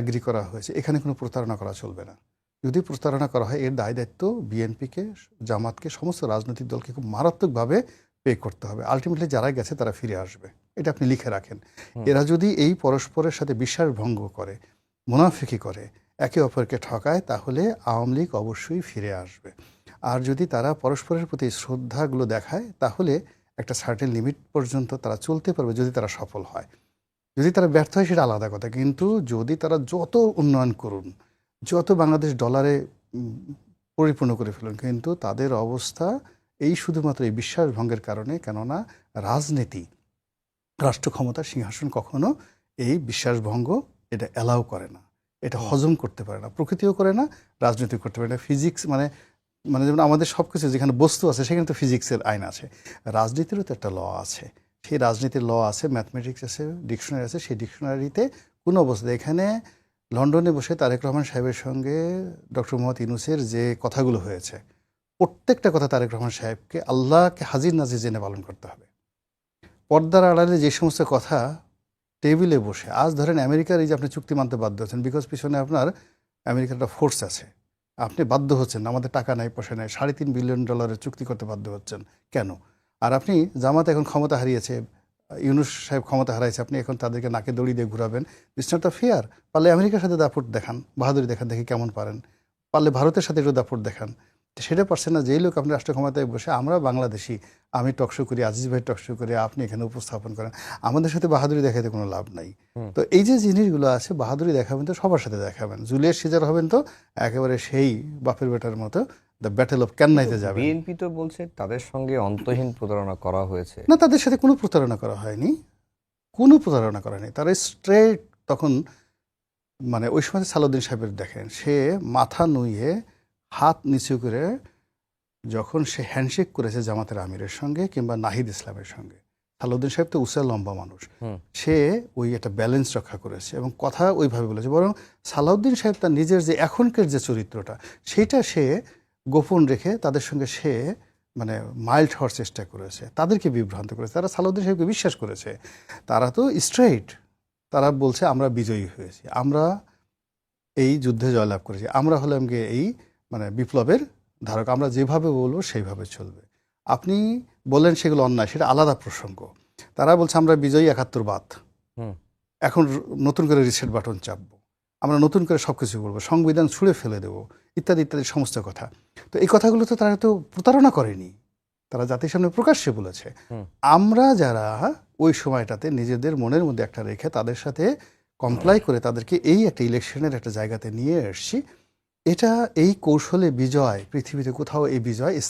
Agri করা হয়েছে, এখানে কোনো প্রতারণা করা চলবে না। যদি প্রতারণা করা হয় এর দায় দায়িত্ব বিএনপিকে, জামাতকে, সমস্ত রাজনৈতিক দলকে খুব মারাত্মকভাবে পে করতে হবে। আলটিমেটলি যারা গেছে তারা ফিরে আসবে, এটা আপনি লিখে রাখেন। এরা যদি এই পরস্পরের সাথে বিশ্বাস ভঙ্গ করে, মুনাফিকি করে, একে অপরকে ঠকায়, তাহলে আওয়ামী লীগ অবশ্যই ফিরে আসবে। আর যদি তারা পরস্পরের প্রতি শ্রদ্ধাগুলো দেখায়, তাহলে একটা সার্টেন লিমিট পর্যন্ত তারা চলতে পারবে, যদি তারা সফল হয়। যদি তারা ব্যর্থ হয় সেটা আলাদা কথা, কিন্তু যদি তারা যত উন্নয়ন করুন, যত বাংলাদেশ ডলারে পরিপূর্ণ করে ফেলুন, কিন্তু তাদের অবস্থা এই শুধুমাত্র এই বিশ্বাস ভঙ্গের কারণে। কেননা রাজনীতি, রাষ্ট্র ক্ষমতার সিংহাসন কখনো এই বিশ্বাসভঙ্গ এটা অ্যালাউ করে না, এটা হজম করতে পারে না, প্রকৃতিও করে না, রাজনীতি করতে পারে না। ফিজিক্স মানে মানে যেমন আমাদের সব কিছু যেখানে বস্তু আছে সেখানে তো ফিজিক্সের আইন আছে, রাজনীতিরও তো একটা ল আছে। সেই রাজনীতির ল আছে, ম্যাথমেটিক্স আছে, ডিকশনারি আছে। সেই ডিকশনারিতে কোনো অবস্থায় এখানে লন্ডনে বসে তারেক রহমান সাহেবের সঙ্গে ডক্টর মোহাম্মদ ইউনূসের যে কথাগুলো হয়েছে, প্রত্যেকটা কথা তারেক রহমান সাহেবকে আল্লাহকে হাজির নাজির জেনে পালন করতে হবে। পর্দার আড়ালে যে সমস্ত কথা টেবিলে বসে, আজ ধরেন আমেরিকার এই যে আপনি চুক্তি মানতে বাধ্য হচ্ছেন, বিকজ পিছনে আপনার আমেরিকার একটা ফোর্স আছে, আপনি বাধ্য হচ্ছেন, আমাদের টাকা নাই, পয়সা নাই, $3.5 বিলিয়ন চুক্তি করতে বাধ্য হচ্ছেন কেন? আর আপনি জামাত এখন ক্ষমতা হারিয়েছে, ইউনূস সাহেব ক্ষমতা হারাইছে, আপনি এখন তাদেরকে নাকে দড়ি দিয়ে ঘুরাবেন। It's not a fair. পারলে আমেরিকার সাথে দাপট দেখান, বাহাদুরি দেখান, দেখি কেমন পারেন। পারলে ভারতের সাথে একটু দাপট দেখান। সেটা পারছেন না। যেই লোক আপনি রাষ্ট্র ক্ষমতায় বসে, আমরা বাংলাদেশি, আমি টকশো করি, আজিজ ভাই টকশো করি, আপনি এখানে উপস্থাপন করেন, আমাদের সাথে বাহাদুরি দেখাতে কোনো লাভ নাই। তো এই যে জিনিসগুলো আছে, বাহাদুরি দেখাবেন তো সবার সাথে দেখাবেন। জুলিয়াস সিজার হবেন তো একেবারে সেই বাপের বেটার মতো দ্য ব্যাটেল অফ ক্যাননাইতে যাবে। বিএনপি তো বলছে তাদের সঙ্গে অন্তহীন প্রতারণা করা হয়েছে। না, তাদের সাথে কোনো প্রতারণা করা হয়নি, কোনো প্রতারণা করা নেই। তারা স্ট্রেট তখন মানে ওই সময় সালাউদ্দিন সাহেবের দেখেন, সে মাথা নুইয়ে হাত নিচু করে যখন সে হ্যান্ডশেক করেছে জামাতের আমিরের সঙ্গে কিংবা নাহিদ ইসলামের সঙ্গে, সালাউদ্দিন সাহেব তো উঁচা লম্বা মানুষ, সে ওই একটা ব্যালেন্স রক্ষা করেছে এবং কথা ওইভাবে বলেছে। বরং সালাউদ্দিন সাহেব তার নিজের যে এখনকার যে চরিত্রটা, সেইটা সে গোপন রেখে তাদের সঙ্গে সে মানে মাইল্ড হওয়ার চেষ্টা করেছে, তাদেরকে বিভ্রান্ত করেছে। তারা সালাউদ্দিন সাহেবকে বিশ্বাস করেছে। তারা তো স্ট্রেইট, তারা বলছে আমরা বিজয়ী হয়েছি, আমরা এই যুদ্ধে জয়লাভ করেছি, আমরা হলাম গিয়ে এই মানে বিপ্লবের ধারক, আমরা যেভাবে বলবো সেইভাবে চলবে। আপনি বললেন সেগুলো অন্যায়, সেটা আলাদা প্রসঙ্গ। তারা বলছে আমরা বিজয়ী 71 বাদ, এখন নতুন করে রিসেট বাটন চাপবো, আমরা নতুন করে সব কিছু বলবো, সংবিধান ছুঁড়ে ফেলে দেবো, ইত্যাদি ইত্যাদি সমস্ত কথা। তো এই কথাগুলো তো তারা তো প্রতারণা করেনি, তারা জাতির সামনে প্রকাশ্যে বলেছে। আমরা যারা ওই সময়টাতে নিজেদের মনের মধ্যে একটা রেখে তাদের সাথে কমপ্লাই করে তাদেরকে এই একটা ইলেকশনের একটা জায়গাতে নিয়ে এসছি, এটা এই কৌশলে বিজয় পৃথিবীতে কোথাও এই বিজয়